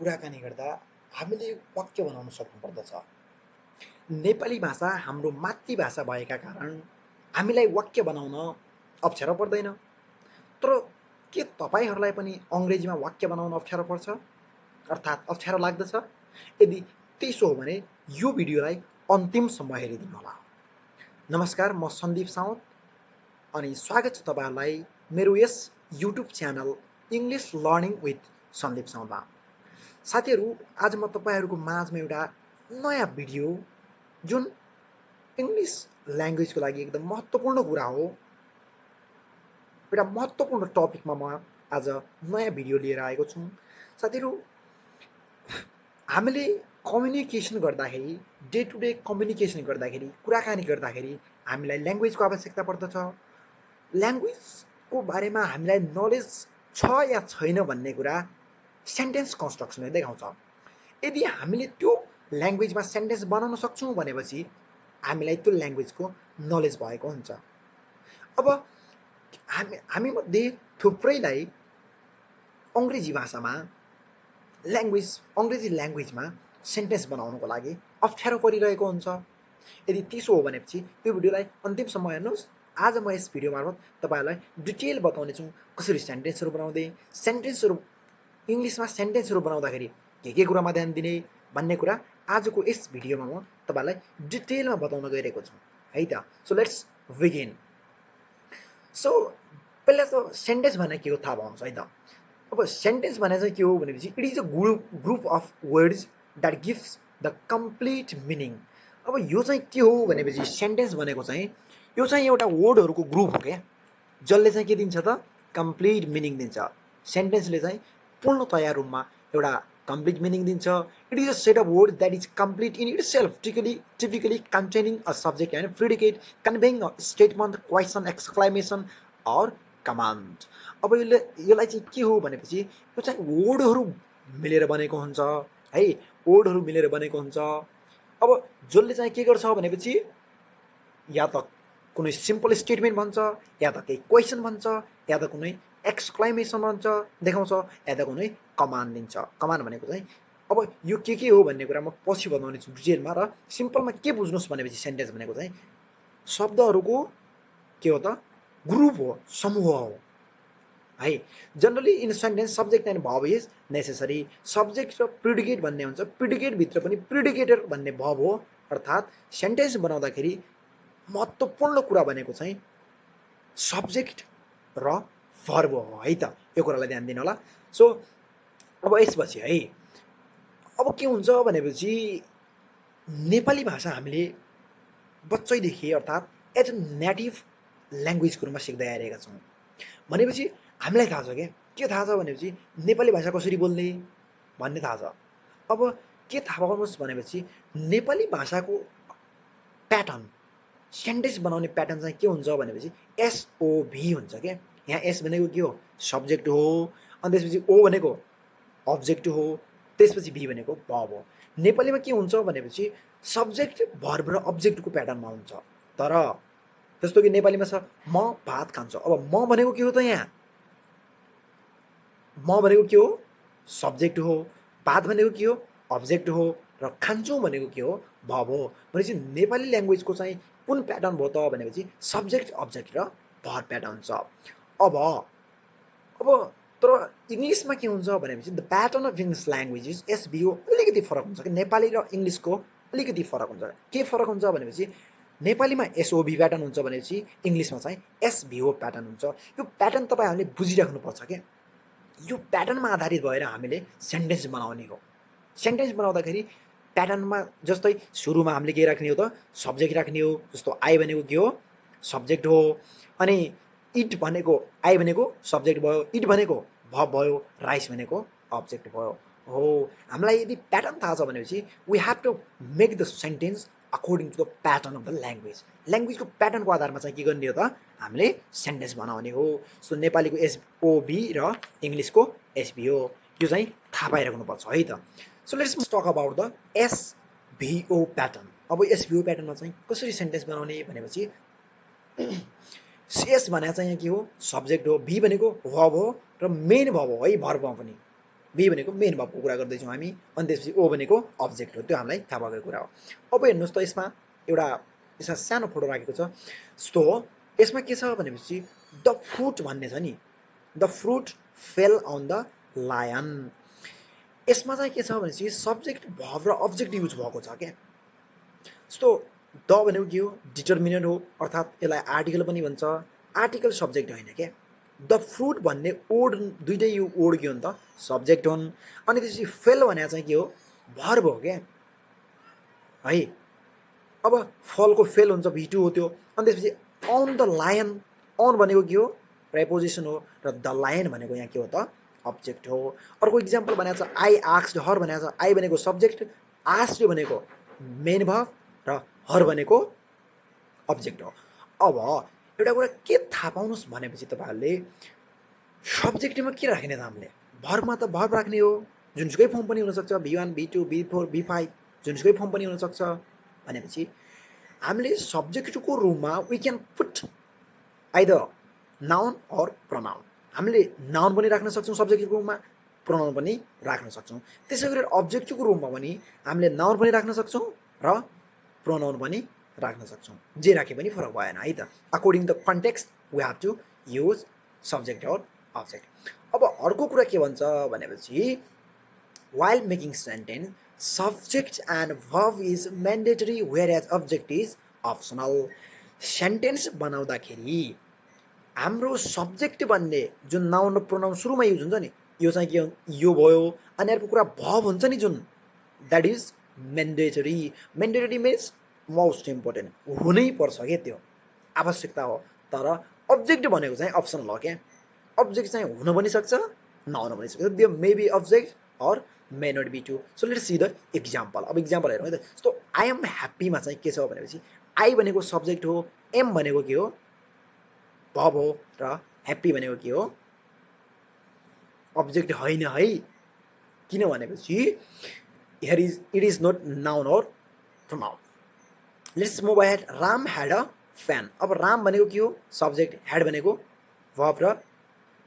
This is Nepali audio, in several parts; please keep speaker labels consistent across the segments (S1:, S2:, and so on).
S1: कुराकानी गर्दा हामीले वाक्य बनाउन सक्नुपर्दछ। नेपाली भाषा हाम्रो मातृभाषा भएका कारण हामीलाई वाक्य बनाउन अप्ठ्यारो पर्दैन। तर के तपाईँहरूलाई पनि अङ्ग्रेजीमा वाक्य बनाउन अप्ठ्यारो पर्छ अर्थात् अप्ठ्यारो लाग्दछ? यदि त्यसो हो भने यो भिडियोलाई अन्तिमसम्म हेरिदिनुहोला। नमस्कार, म सन्दीप साउद अनि स्वागत छ तपाईँहरूलाई मेरो यस YouTube channel English learning with Sandeep साउदमा। साथीहरू, आज म तपाईँहरूको माझमा एउटा नयाँ भिडियो जुन इङ्ग्लिस ल्याङ्ग्वेजको लागि एकदम महत्त्वपूर्ण कुरा हो, एउटा महत्त्वपूर्ण टपिकमा म आज नयाँ भिडियो लिएर आएको छु। साथीहरू, हामीले कम्युनिकेसन गर्दाखेरि, डे टु डे कम्युनिकेसन गर्दाखेरि, कुराकानी गर्दाखेरि हामीलाई ल्याङ्ग्वेजको आवश्यकता पर्दछ। ल्याङ्ग्वेजको बारेमा हामीलाई नलेज छ या छैन भन्ने कुरा सेन्टेन्स कन्स्ट्रक्सनले देखाउँछ। यदि हामीले त्यो ल्याङ्ग्वेजमा सेन्टेन्स बनाउन सक्छौँ भनेपछि हामीलाई त्यो ल्याङ्ग्वेजको नलेज भएको हुन्छ। अब हामीमध्ये थुप्रैलाई अङ्ग्रेजी भाषामा अङ्ग्रेजी ल्याङ्ग्वेजमा सेन्टेन्स बनाउनको लागि अप्ठ्यारो परिरहेको हुन्छ। यदि त्यसो हो भनेपछि त्यो भिडियोलाई अन्तिमसम्म हेर्नुहोस्। आज म यस भिडियो मार्फत तपाईँहरूलाई डिटेल बताउने छु कसरी सेन्टेन्सहरू बनाउँदै, इङ्ग्लिसमा सेन्टेन्सहरू बनाउँदाखेरि के कुरामा ध्यान दिने भन्ने कुरा आजको यस भिडियोमा म तपाईँलाई डिटेलमा बताउन गइरहेको छु है त। So let's begin. सो पहिला त सेन्टेन्स भने के हो थाहा पाउनुहोस् है त। अब सेन्टेन्स भने चाहिँ के हो भनेपछि it is a group of words that gives the complete meaning. अब यो चाहिँ के हो भनेपछि सेन्टेन्स भनेको चाहिँ यो चाहिँ एउटा वर्डहरूको ग्रुप हो क्या, जसले चाहिँ के दिन्छ त कम्प्लिट मिनिङ दिन्छ। सेन्टेन्सले चाहिँ पूर्णतया रूपमा एउटा कम्प्लिट मिनिङ दिन्छ। It is a set of word that is complete in itself, typically containing a subject and predicate, conveying a statement, question, exclamation or command. अब यसलाई चाहिँ के हो भनेपछि यो चाहिँ वर्डहरू मिलेर बनेको हुन्छ है, वर्डहरू मिलेर बनेको हुन्छ। अब जसले चाहिँ के गर्छ भनेपछि या त कुनै सिम्पल स्टेटमेन्ट भन्छ, या त केही क्वेसन भन्छ, या त कुनै एक्सक्लामेसन भन्छ देखाउँछ, या त कुनै कमान्ड दिन्छ। कमान्ड भनेको चाहिँ अब यो के हो भन्ने कुरा म पछि बताउने छु डिटेलमा। र सिम्पलमा के बुझ्नुहोस् भनेपछि सेन्टेन्स भनेको चाहिँ शब्दहरूको के हो त ग्रुप हो, समूह हो है। Generally in sentence subject and verb is necessary. Subject र प्रिडिकेट भन्ने हुन्छ, प्रिडिकेटभित्र पनि प्रिडिकेटर भन्ने भर्ब हो। अर्थात् सेन्टेन्स बनाउँदाखेरि महत्त्वपूर्ण कुरा भनेको चाहिँ सब्जेक्ट र भर्ब हो है त। यो कुरालाई ध्यान दिनु होला। सो अब यसपछि है अब के हुन्छ भनेपछि नेपाली भाषा हामीले बच्चैदेखि अर्थात् एज अ नेटिभ ल्याङ्ग्वेजको रूपमा सिक्दै आइरहेका छौँ भनेपछि हामीलाई थाहा छ के थाहा छ भनेपछि नेपाली भाषा कसरी बोल्ने भन्ने थाहा छ। अब के थाहा पाउनुहोस् भनेपछि नेपाली भाषाको प्याटर्न, सेन्टेन्स बनाउने प्याटर्न चाहिँ के हुन्छ भनेपछि एसओभी हुन्छ क्या। यहाँ एस भनेको के हो सब्जेक्ट हो, अनि त्यसपछि ओ भनेको अब्जेक्ट हो, त्यसपछि भी भनेको भर्ब हो। नेपालीमा के हुन्छ भनेपछि सब्जेक्ट, भर्ब र अब्जेक्टको प्याटर्नमा हुन्छ। तर जस्तो कि नेपालीमा छ म भात खान्छु। अब म भनेको के हो त यहाँ म भनेको के हो सब्जेक्ट हो, भात भनेको के हो अब्जेक्ट हो, र खान्छु भनेको के हो भर्ब हो। भनेपछि नेपाली ल्याङ्ग्वेजको चाहिँ कुन प्याटर्न भयो त भनेपछि सब्जेक्ट, अब्जेक्ट र भर्ब प्याटर्न छ। अब तर इङ्ग्लिसमा के हुन्छ भनेपछि the pattern of English languages SVO अलिकति फरक हुन्छ कि नेपाली र इङ्ग्लिसको अलिकति फरक हुन्छ। के फरक हुन्छ भनेपछि नेपालीमा एसओभी प्याटर्न हुन्छ भनेपछि इङ्ग्लिसमा चाहिँ एसभिओ प्याटर्न हुन्छ। यो प्याटर्न तपाईँहरूले बुझिराख्नुपर्छ क्या। यो प्याटर्नमा आधारित भएर हामीले सेन्टेन्स बनाउने हो। सेन्टेन्स बनाउँदाखेरि प्याटर्नमा जस्तै सुरुमा हामीले के राख्ने हो त सब्जेक्ट राख्ने हो। जस्तो आई भनेको के हो सब्जेक्ट हो, अनि इट भनेको आई भनेको सब्जेक्ट भयो, इट भनेको भर्ब भयो, राइस भनेको अब्जेक्ट भयो हो। हामीलाई यदि प्याटर्न थाहा छ भनेपछि we have to make the sentence according to the pattern of the language. ल्याङ्ग्वेजको प्याटर्नको आधारमा चाहिँ के गर्ने हो त हामीले सेन्टेन्स बनाउने हो। सो नेपालीको एसओभी र इङ्ग्लिसको एसभिओ यो चाहिँ थाहा पाइराख्नुपर्छ है त। So let's talk about the SVO pattern. अब एसभिओ प्याटर्नमा चाहिँ कसरी सेन्टेन्स बनाउने भनेपछि एस भने चाहिँ के हो सब्जेक्ट हो, भी भनेको भर्ब हो र मेन भर्ब हो है भर्बमा पनि। बी भनेको मेन भर्बको कुरा गर्दैछौँ हामी, अनि त्यसपछि ओ भनेको अब्जेक्ट हो, त्यो हामीलाई थाहा भएको कुरा हो। अब हेर्नुहोस् त यसमा एउटा यसमा सानो फोटो राखेको छ। सो यसमा के छ भनेपछि द फ्रुट भन्ने छ नि, the fruit fell on the lion. यसमा चाहिँ के छ भनेपछि सब्जेक्ट भर्ब र अब्जेक्ट युज भएको छ क्या। जस्तो द भनेको के हो, डिटर्मिनेन्ट हो, अर्थात् यसलाई आर्टिकल पनि भन्छ, आर्टिकल सब्जेक्ट होइन क्या। द फ्रुट भन्ने ओड दुइटै यो ओड के हो नि त सब्जेक्ट हुन्। अनि त्यसपछि फेल भने चाहिँ के हो, भर्ब हो क्या है। अब फलको फेल हुन्छ V2 हो त्यो। अनि त्यसपछि अन द लायन, अन भनेको के हो, प्रेपोजिसन हो, र द लायन भनेको यहाँ के हो त अब्जेक्ट हो। अर्को इक्जाम्पल भनेको छ आई आस्क्ड हर भनेको छ, आई भनेको सब्जेक्ट, आस्क्ड भनेको मेन भर्ब र हर भनेको अब्जेक्ट हो। अब एउटा कुरा के थाहा पाउनुहोस् भनेपछि तपाईँहरूले सब्जेक्टमा के राख्ने त हामीले, भर्बमा त भर्ब राख्ने हो, जुनसुकै फर्म पनि हुनसक्छ, V1 V2 V4 V5 जुनसुकै फर्म पनि हुनसक्छ भनेपछि हामीले सब्जेक्टको रूममा we can put either noun or pronoun. हामीले नाउन पनि राख्न सक्छौँ सब्जेक्टको रूममा, प्रनाउन पनि राख्न सक्छौँ। त्यसै गरी अब्जेक्टको रूममा पनि हामीले नाउन पनि राख्न सक्छौँ र प्रोनाउन पनि राख्न सक्छौँ, जे राखे पनि फरक भएन है त। According the context we have to use subject or object. अब अर्को कुरा के भन्छ भनेपछि while making sentence, subject and verb is mandatory whereas object is optional. Sentence बनाउँदाखेरि हाम्रो सब्जेक्ट भन्ने जुन नाउन र प्रोनाउन सुरुमा युज हुन्छ नि, यो चाहिँ के यो भयो। अनि अर्को कुरा भर्ब हुन्छ नि जुन, that is mandatory. Mandatory means most important, हुनै पर्छ क्या, त्यो आवश्यकता हो। तर अब्जेक्ट भनेको चाहिँ अप्सनल हो क्या। अब्जेक्ट चाहिँ हुन पनि सक्छ, नहुन पनि सक्छ, त्यो may be object or may not be too. So let's see the example. अब इक्जाम्पल हेरौँ है त। जस्तो आई एम ह्याप्पीमा चाहिँ के छ भनेपछि आई भनेको सब्जेक्ट हो, एम भनेको के हो भर्ब हो, र ह्याप्पी भनेको के हो अब्जेक्ट होइन है। किन भनेपछि here is it is not noun or pronoun. Let's move ahead. Ram had a fan. अब राम भनेको के हो सब्जेक्ट, ह्याड भनेको भर्ब, र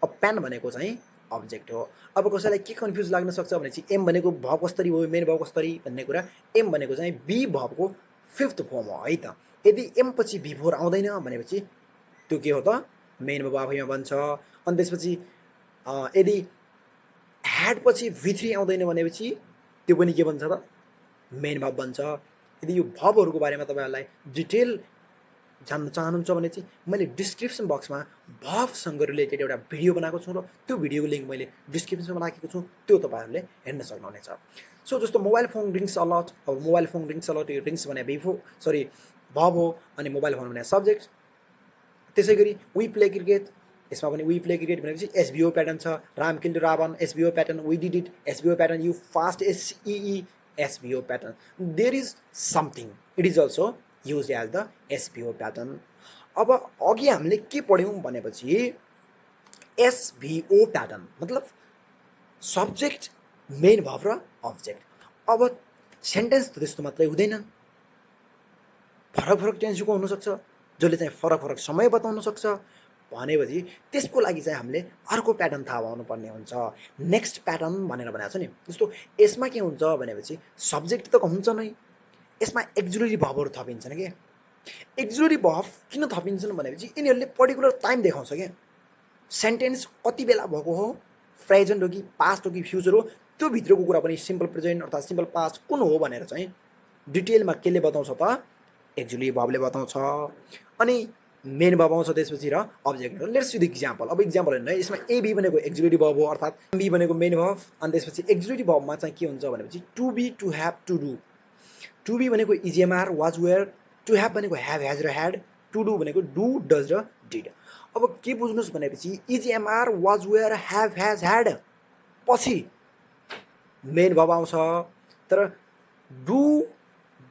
S1: अब प्यान भनेको चाहिँ अब्जेक्ट हो। अब कसैलाई के कन्फ्युज लाग्न सक्छ भनेपछि एम भनेको भर्ब कसरी भयो, मेन भर्ब कसरी भन्ने कुरा, एम भनेको चाहिँ बी भर्बको फिफ्थ फर्म हो है त। यदि एम पछि V4 आउँदैन भनेपछि त्यो के हो त मेन भर्ब आफैमा बन्छ। अनि त्यसपछि यदि ह्याड पछि V3 आउँदैन भनेपछि त्यो पनि के बन्छ त मेन भर्ब बन्छ। यदि यो भर्बहरूको बारेमा तपाईँहरूलाई डिटेल जान्न चाहनुहुन्छ भने चाहिँ मैले डिस्क्रिप्सन बक्समा भर्बसँग रिलेटेड एउटा भिडियो बनाएको छु, र त्यो भिडियोको लिङ्क मैले डिस्क्रिप्सनमा राखेको छु, त्यो तपाईँहरूले हेर्न सक्नुहुनेछ। सो जस्तो मोबाइल फोन रिङ्स अलट। अब मोबाइल फोन रिङ्स अलट, यो रिङ्स भने भर्ब हो, अनि मोबाइल फोन भने सब्जेक्ट। त्यसै गरी वी प्ले क्रिकेट, यसमा पनि वी प्ले क्रिकेट भनेपछि SVO प्याटर्न छ। Ram killed Ravan, SVO pattern. We did it, SVO pattern. You fast, SEE, SVO pattern. There is something, it is also use as the SVO pattern. अब अघि हामीले के पढ्यौँ भनेपछि SVO प्याटर्न मतलब सब्जेक्ट, मेन भर्ब र अब्जेक्ट। अब सेन्टेन्स त त्यस्तो मात्रै हुँदैन, फरक फरक टेन्सको हुनसक्छ, जसले चाहिँ फरक फरक समय बताउन सक्छ भनेपछि त्यसको लागि चाहिँ हामीले अर्को प्याटर्न थाहा पाउनुपर्ने हुन्छ। नेक्स्ट प्याटर्न भनेर भनेको छ नि। जस्तो यसमा के हुन्छ भनेपछि सब्जेक्ट त हुन्छ नै, यसमा एक्जुलरी भर्बहरू थपिन्छन् क्या। एक्जुलरी भर्ब किन थपिन्छन् भनेपछि यिनीहरूले पर्टिकुलर टाइम देखाउँछ क्या। सेन्टेन्स कति बेला भएको हो, प्रेजेन्ट हो कि पास्ट हो कि फ्युचर हो, त्यो भित्रको कुरा पनि सिम्पल प्रेजेन्ट अर्थात् सिम्पल पास्ट कुन हो भनेर चाहिँ डिटेलमा केले बताउँछ त एक्जुलरी भर्बले बताउँछ। अनि मेन भर्ब आउँछ त्यसपछि र object. Let's see the example. अब इक्जाम्पल हेर्नु है। यसमा एबी भनेको एक्जुलरी भर्ब हो, अर्थात् बी भनेको मेन भर्ब। अनि त्यसपछि एक्जुलरी भर्बमा चाहिँ के हुन्छ भनेपछि to be, to have, to do. To be भनेको is am are, was, were. To have भनेको ह्याभ, हेज र ह्याड। टु डु भनेको डु, डज र डिड। अब के बुझ्नुहोस् भनेपछि is am are, was, were, have, has, had पछि मेन भर्ब आउँछ। तर डु,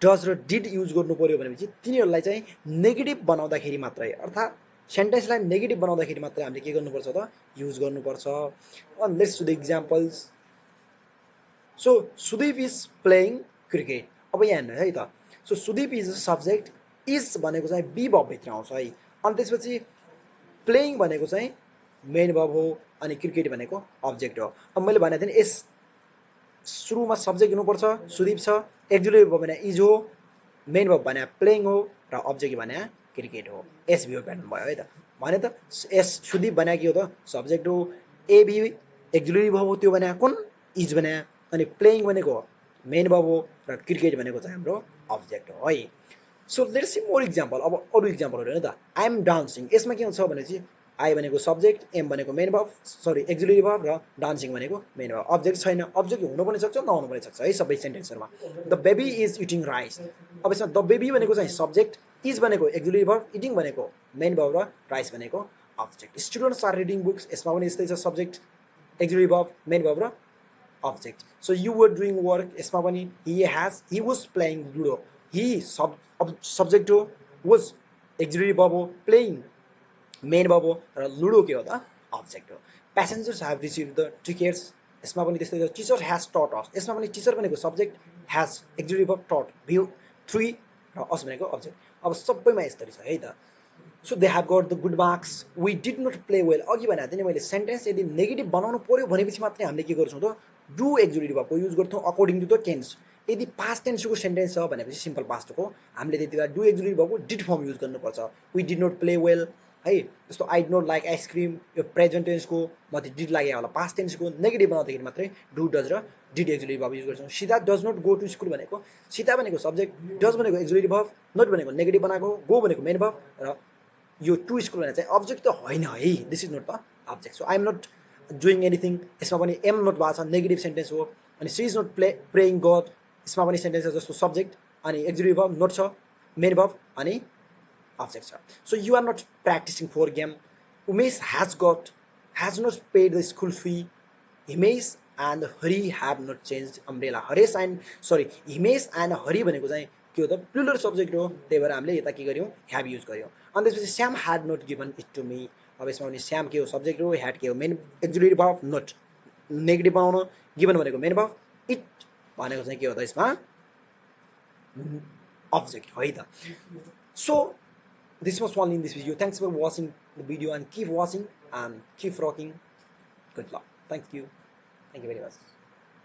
S1: डज र डिड युज गर्नु पर्यो भनेपछि तिनीहरूलाई चाहिँ नेगेटिभ बनाउँदाखेरि मात्रै, अर्थात् सेन्टेन्सलाई नेगेटिभ बनाउँदाखेरि मात्रै हामीले के गर्नुपर्छ त युज गर्नुपर्छ। अनि let's do the examples. So Sudip is playing cricket. अब यहाँ हेर्नु है त। So Sudip is subject, is भनेको चाहिँ बी भर्बभित्र आउँछ है। अनि त्यसपछि प्लेइङ भनेको चाहिँ मेन भर्ब हो अनि क्रिकेट भनेको अब्जेक्ट हो। अब मैले भनेको थिएँ नि यस सुरुमा सब्जेक्ट हुनुपर्छ, सुदीप छ, एक्जुलेटिभ भयो भने इज हो, मेन भर्ब भने प्लेइङ हो र अब्जेक्ट भने क्रिकेट हो। एसभिओ प्याटर्न भयो है त। भने त एस सुदीप भने के हो त सब्जेक्ट हो, एभी एक्जुलेटिभ भर्ब हो त्यो भने कुन इज भने, अनि प्लेइङ भनेको मेन भर्ब हो र क्रिकेट भनेको चाहिँ हाम्रो अब्जेक्ट हो है। So let's C more example. अब अरू इक्जाम्पलहरू हेर्नु त आई एम डान्सिङ, यसमा के हुन्छ भनेपछि आई भनेको सब्जेक्ट, एम भनेको main verb, sorry auxiliary verb र डान्सिङ भनेको मेन भर्ब। अब्जेक्ट छैन, अब्जेक्ट हुनु पनि सक्छ नहुनु पनि सक्छ है सबै सेन्टेन्सहरूमा। The baby is eating rice, अब यसमा द बेबी भनेको चाहिँ सब्जेक्ट, इज भनेको एक्जुलेटिभ भर्ब, इटिङ भनेको मेन भर्ब र राइस भनेको object. Students are reading books, यसमा पनि यस्तै छ subject, auxiliary verb, main verb र object. So you were doing work, यसमा पनि he was playing ludo, he subject हो, was auxiliary verb हो, playing main verb हो र ludo के हो त object हो। passengers have received the tickets, यसमा पनि त्यस्तै छ। teacher has taught us, यसमा पनि teacher भनेको subject, has auxiliary verb, taught view 3 र us भनेको object। अब सबैमा यस्तरी छ है त। So they have got the good marks, we did not play well. अघि भनेको थिएँ नि मैले सेन्टेन्स यदि नेगेटिभ बनाउनु पऱ्यो भनेपछि मात्रै हामीले के गर्छौँ त डु एक्जुलेटिभ भर्बको युज गर्छौँ अकर्डिङ टु द टेन्स। यदि पास्ट टेन्सको सेन्टेन्स छ भनेपछि सिम्पल पास्टको हामीले त्यति बेला डु एक्जुलेटिभ भर्बको डिड फर्म युज गर्नुपर्छ। We did not play well है, जस्तो I did not like ice cream, यो प्रेजेन्ट टेन्सको म त डिड लाग्यो होला, पास्ट टेन्सको नेगेटिभ बनाउँदाखेरि मात्रै डु डज र डिड एक्जुलेटिभ भर्ब युज गर्छौँ। Sita does not go to school भनेको सीता भनेको सब्जेक्ट, डज भनेको एक्जुलेटिभ भर्ब, नट भनेको नेगेटिभ बनाएको, गो भनेको मेन भर्ब र यो टु स्कुल भने चाहिँ अब्जेक्ट त होइन है, this is not the object. So I am not doing anything, यसमा पनि एम नट भएको छ, नेगेटिभ सेन्टेन्स हो। अनि she is not praying God, यसमा पनि सेन्टेन्स छ जस्तो सब्जेक्ट अनि एक्जुलेटिभ भर्ब नट छ, मेन भर्ब अनि अब्जेक्ट छ। So you are not practising for game, Umesh has not paid the school fee, Himesh and Hari have not change umbrella. Haresh and sorry Himesh and Hari भनेको चाहिँ के हो त प्लुरल सब्जेक्ट हो, त्यही भएर हामीले यता के गर्यौँ ह्याभ युज गर्यौँ। अनि त्यसपछि Shyam had not given it to me, अब यसमा भने श्याम के हो सब्जेक्ट हो, ह्याड के हो मेन एक्जुलेटिभ भर्ब, नट नेगेटिभ बनाउन, गिभन भनेको मेन भर्ब, इट भनेको चाहिँ के हो त यसमा अब्जेक्ट है त। So this was all in this video. Thanks for watching the video and keep watching and keep rocking. Good luck. Thank you very much.